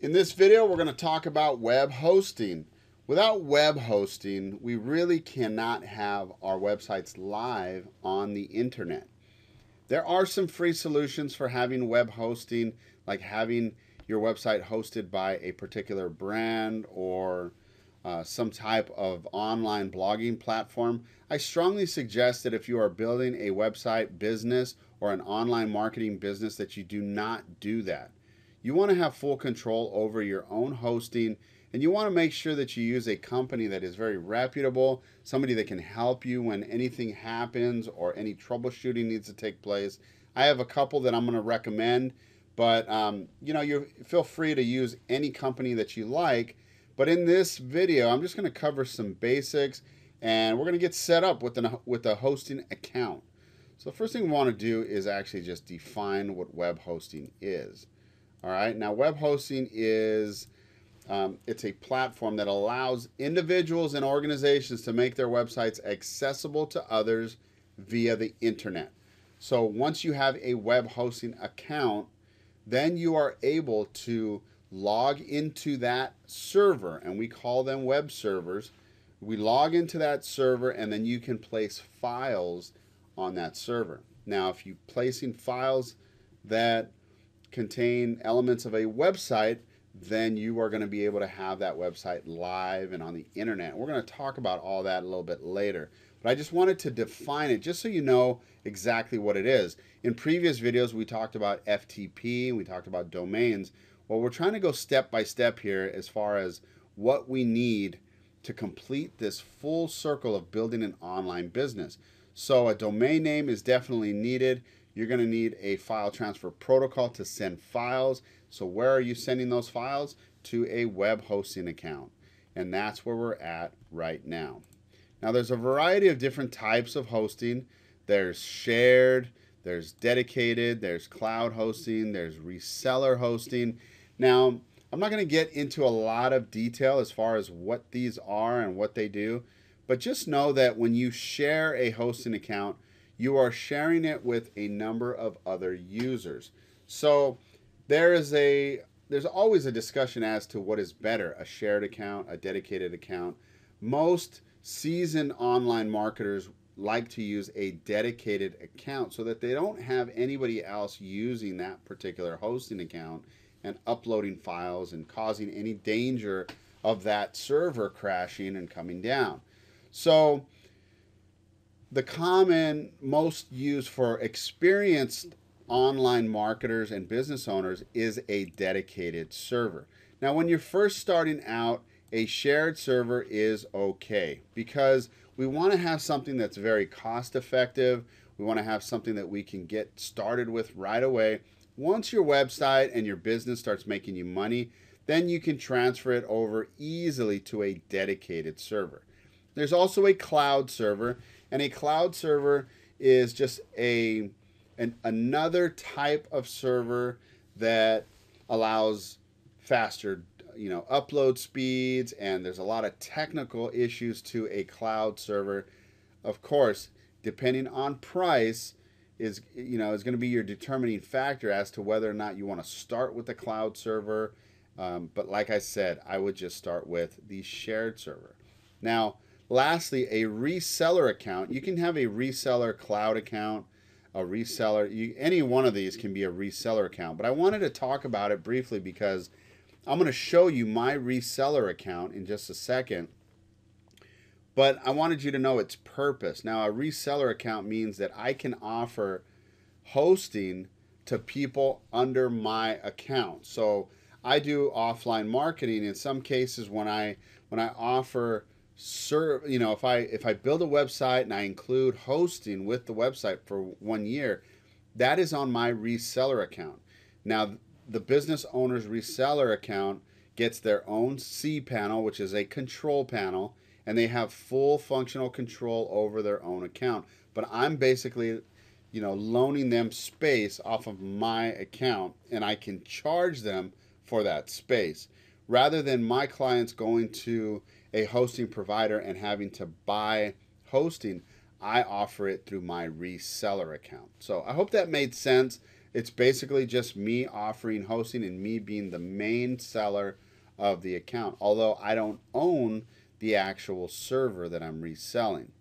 In this video, we're going to talk about web hosting. Without web hosting, we really cannot have our websites live on the internet. There are some free solutions for having web hosting, like having your website hosted by a particular brand or some type of online blogging platform. I strongly suggest that if you are building a website business or an online marketing business that you do not do that. You want to have full control over your own hosting, and you want to make sure that you use a company that is very reputable, somebody that can help you when anything happens or any troubleshooting needs to take place. I have a couple that I'm going to recommend, but you feel free to use any company that you like. But in this video, I'm just going to cover some basics, and we're going to get set up with a hosting account. So the first thing we want to do is actually just define what web hosting is. All right, now web hosting is it's a platform that allows individuals and organizations to make their websites accessible to others via the internet. So once you have a web hosting account, then you are able to log into that server, and we call them web servers. We log into that server, and then you can place files on that server. Now, if you're placing files that contain elements of a website, then you are going to be able to have that website live and on the internet. We're going to talk about all that a little bit later, but I just wanted to define it just so you know exactly what it is. In previous videos, we talked about FTP, we talked about domains. Well, we're trying to go step by step here as far as what we need to complete this full circle of building an online business. So a domain name is definitely needed. You're going to need a file transfer protocol to send files. So where are you sending those files? To a web hosting account. And that's where we're at right now. Now there's a variety of different types of hosting. There's shared, there's dedicated, there's cloud hosting, there's reseller hosting. Now, I'm not going to get into a lot of detail as far as what these are and what they do, but just know that when you share a hosting account, you are sharing it with a number of other users. So there's always a discussion as to what is better, a shared account, a dedicated account. Most seasoned online marketers like to use a dedicated account so that they don't have anybody else using that particular hosting account and uploading files and causing any danger of that server crashing and coming down. So the most used for experienced online marketers and business owners is a dedicated server. Now, when you're first starting out, a shared server is okay because we want to have something that's very cost effective. We want to have something that we can get started with right away. Once your website and your business starts making you money, then you can transfer it over easily to a dedicated server. There's also a cloud server, and a cloud server is just another type of server that allows faster upload speeds, and there's a lot of technical issues to a cloud server. Of course, depending on price is going to be your determining factor as to whether or not you want to start with the cloud server. But like I said, I would just start with the shared server. Now, lastly, a reseller account. You can have a reseller cloud account, a reseller. Any one of these can be a reseller account. But I wanted to talk about it briefly because I'm going to show you my reseller account in just a second. But I wanted you to know its purpose. Now, a reseller account means that I can offer hosting to people under my account. So I do offline marketing. In some cases, when I offer if I build a website and I include hosting with the website for 1 year, that is on my reseller account. Now, the business owner's reseller account gets their own cPanel, which is a control panel, and they have full functional control over their own account. But I'm basically, loaning them space off of my account, and I can charge them for that space rather than my clients going to a hosting provider and having to buy hosting. I offer it through my reseller account. So I hope that made sense. It's basically just me offering hosting and me being the main seller of the account, although I don't own the actual server that I'm reselling.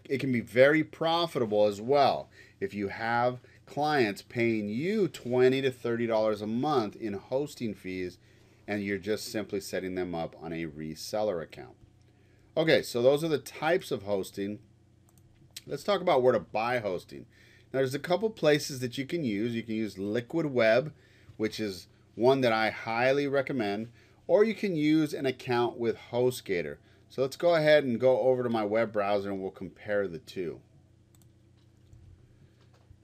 It can be very profitable as well if you have clients paying you $20 to $30 a month in hosting fees and you're just simply setting them up on a reseller account. Okay, so those are the types of hosting. Let's talk about where to buy hosting. Now, there's a couple places that you can use. You can use Liquid Web, which is one that I highly recommend, or you can use an account with HostGator. So let's go ahead and go over to my web browser and we'll compare the two.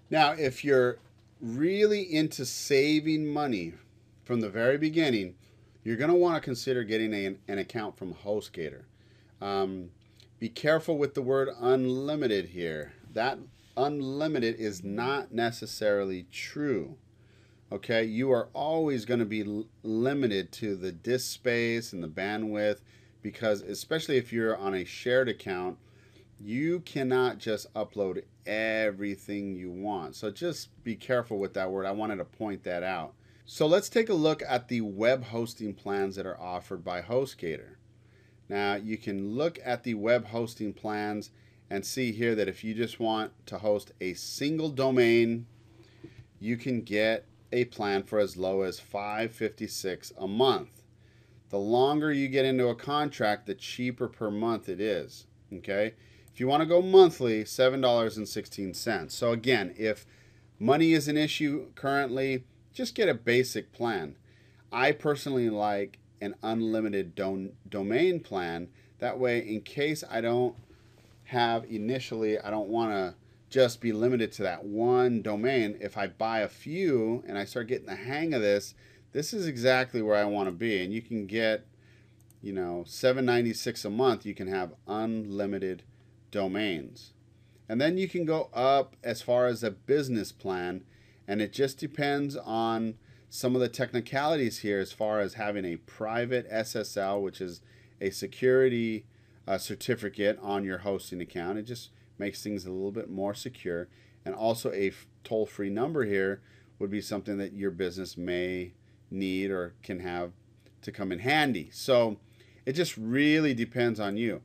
Now, if you're really into saving money from the very beginning, you're going to want to consider getting an account from HostGator. Be careful with the word unlimited here. That unlimited is not necessarily true. Okay, you are always going to be limited to the disk space and the bandwidth, because especially if you're on a shared account, you cannot just upload everything you want. So just be careful with that word. I wanted to point that out. So let's take a look at the web hosting plans that are offered by HostGator. Now you can look at the web hosting plans and see here that if you just want to host a single domain, you can get a plan for as low as $5.56 a month. The longer you get into a contract, the cheaper per month it is. Okay, if you want to go monthly, $7.16. So again, if money is an issue currently, just get a basic plan. I personally like an unlimited domain plan. That way, in case I don't have initially, I don't want to just be limited to that one domain. If I buy a few and I start getting the hang of this, this is exactly where I want to be. And you can get, you know, $7.96 a month. You can have unlimited domains. And then you can go up as far as a business plan, and it just depends on some of the technicalities here as far as having a private SSL, which is a security certificate on your hosting account. It just makes things a little bit more secure. And also a toll-free number here would be something that your business may need or can have to come in handy. So it just really depends on you.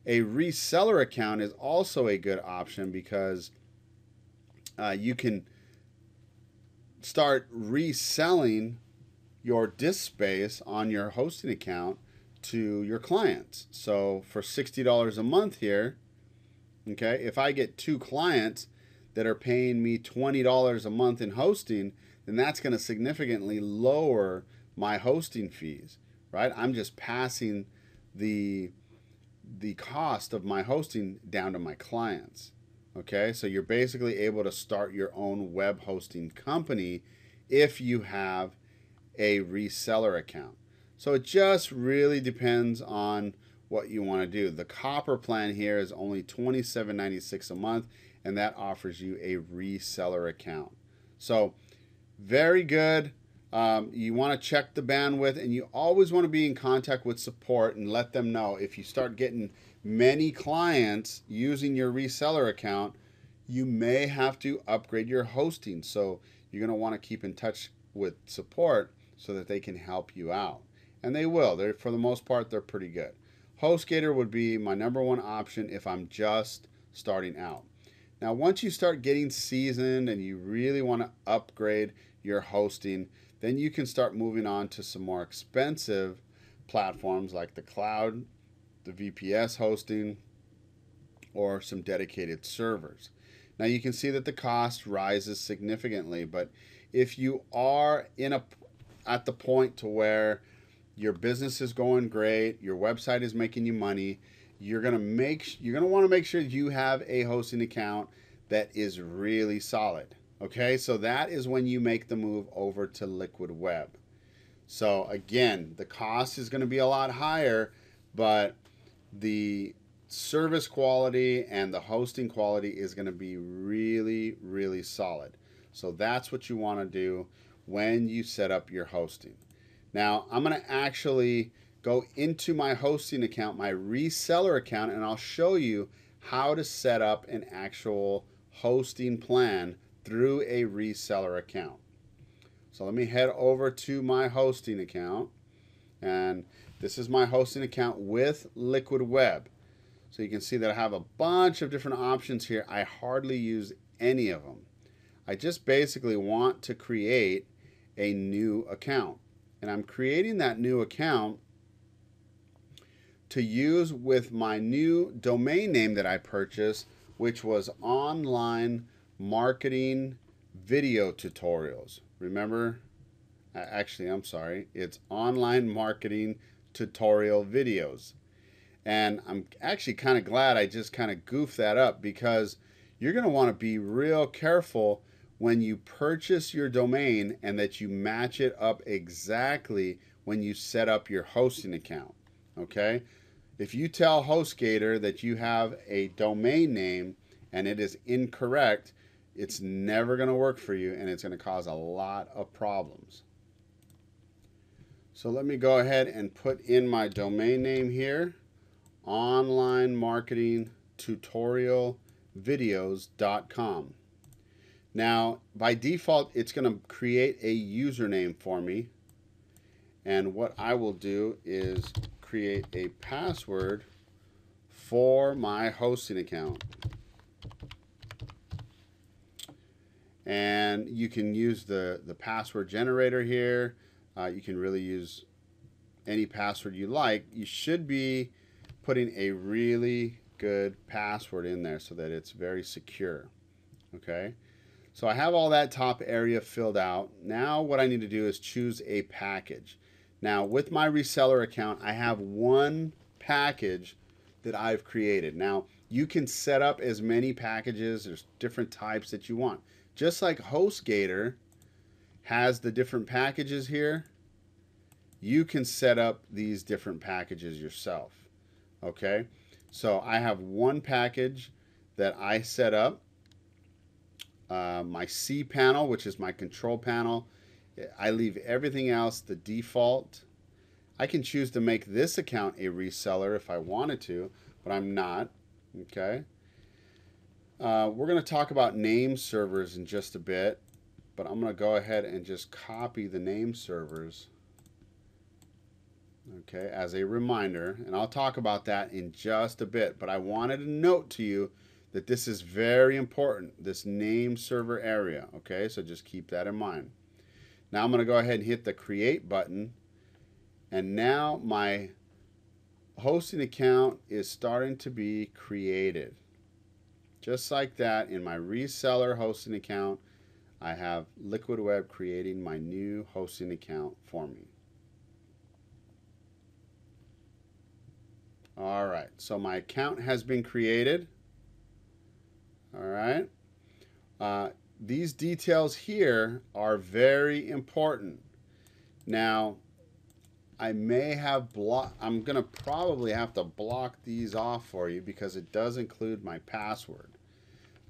A reseller account is also a good option because you can start reselling your disk space on your hosting account to your clients. So for $60 a month here, okay, if I get 2 clients that are paying me $20 a month in hosting, then that's going to significantly lower my hosting fees, right? I'm just passing the cost of my hosting down to my clients. Okay, so you're basically able to start your own web hosting company if you have a reseller account. So it just really depends on what you want to do. The copper plan here is only $27.96 a month, and that offers you a reseller account. So very good. You want to check the bandwidth, and you always want to be in contact with support and let them know if you start getting many clients using your reseller account, you may have to upgrade your hosting. So you're going to want to keep in touch with support so that they can help you out. And they will. For the most part, they're pretty good. HostGator would be my #1 option if I'm just starting out. Now, once you start getting seasoned and you really want to upgrade your hosting, then you can start moving on to some more expensive platforms like the cloud, the VPS hosting, or some dedicated servers. Now you can see that the cost rises significantly, but if you are at the point to where your business is going great, your website is making you money, you're gonna want to make sure you have a hosting account that is really solid. Okay, so that is when you make the move over to Liquid Web. So again, the cost is going to be a lot higher, but the service quality and the hosting quality is going to be really, really solid. So that's what you want to do when you set up your hosting. Now, I'm going to actually go into my hosting account, my reseller account, and I'll show you how to set up an actual hosting plan through a reseller account. So let me head over to my hosting account, and this is my hosting account with Liquid Web. So you can see that I have a bunch of different options here. I hardly use any of them. I just basically want to create a new account, and I'm creating that new account to use with my new domain name that I purchased, which was Online Marketing Video Tutorials. Remember, actually, I'm sorry, it's Online Marketing Tutorial Videos. And I'm actually kind of glad I just kind of goofed that up, because you're going to want to be real careful when you purchase your domain and that you match it up exactly when you set up your hosting account. Okay? If you tell HostGator that you have a domain name and it is incorrect, it's never going to work for you, and it's going to cause a lot of problems. So let me go ahead and put in my domain name here, onlinemarketingtutorialvideos.com. Now, by default, it's going to create a username for me. And what I will do is create a password for my hosting account. And you can use the password generator here. You can really use any password you like. You should be putting a really good password in there so that it's very secure. Okay, so I have all that top area filled out. Now what I need to do is choose a package. Now with my reseller account, I have one package that I've created. Now you can set up as many packages. There's different types that you want. Just like HostGator has the different packages here, you can set up these different packages yourself. Okay, so I have one package that I set up, my C panel, which is my control panel. I leave everything else the default. I can choose to make this account a reseller if I wanted to, but I'm not. Okay, we're going to talk about name servers in just a bit, but I'm going to go ahead and just copy the name servers, okay, as a reminder, and I'll talk about that in just a bit. But I wanted to note to you that this is very important, this name server area, okay? So just keep that in mind. Now I'm going to go ahead and hit the create button, and now my hosting account is starting to be created. Just like that, in my reseller hosting account, I have Liquid Web creating my new hosting account for me. All right, so my account has been created. All right. These details here are very important. Now, I'm going to probably have to block these off for you because it does include my password.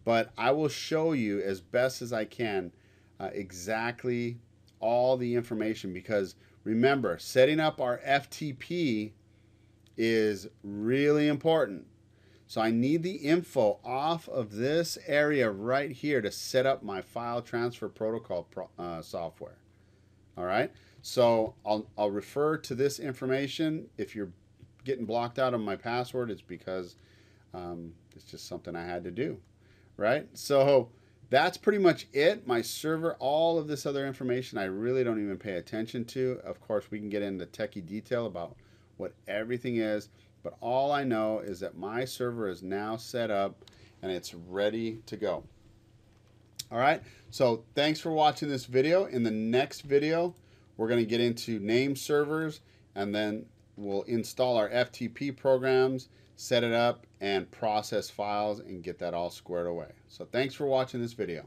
But I will show you as best as I can exactly all the information, because remember, setting up our FTP is really important. So I need the info off of this area right here to set up my file transfer protocol software. All right, so I'll refer to this information. If you're getting blocked out on my password, it's because it's just something I had to do, right? So that's pretty much it. My server, all of this other information, I really don't even pay attention to. Of course, we can get into techie detail about what everything is, but all I know is that my server is now set up and it's ready to go. All right, so thanks for watching this video. In the next video, we're going to get into name servers, and then we'll install our FTP programs, set it up, and process files and get that all squared away. So thanks for watching this video.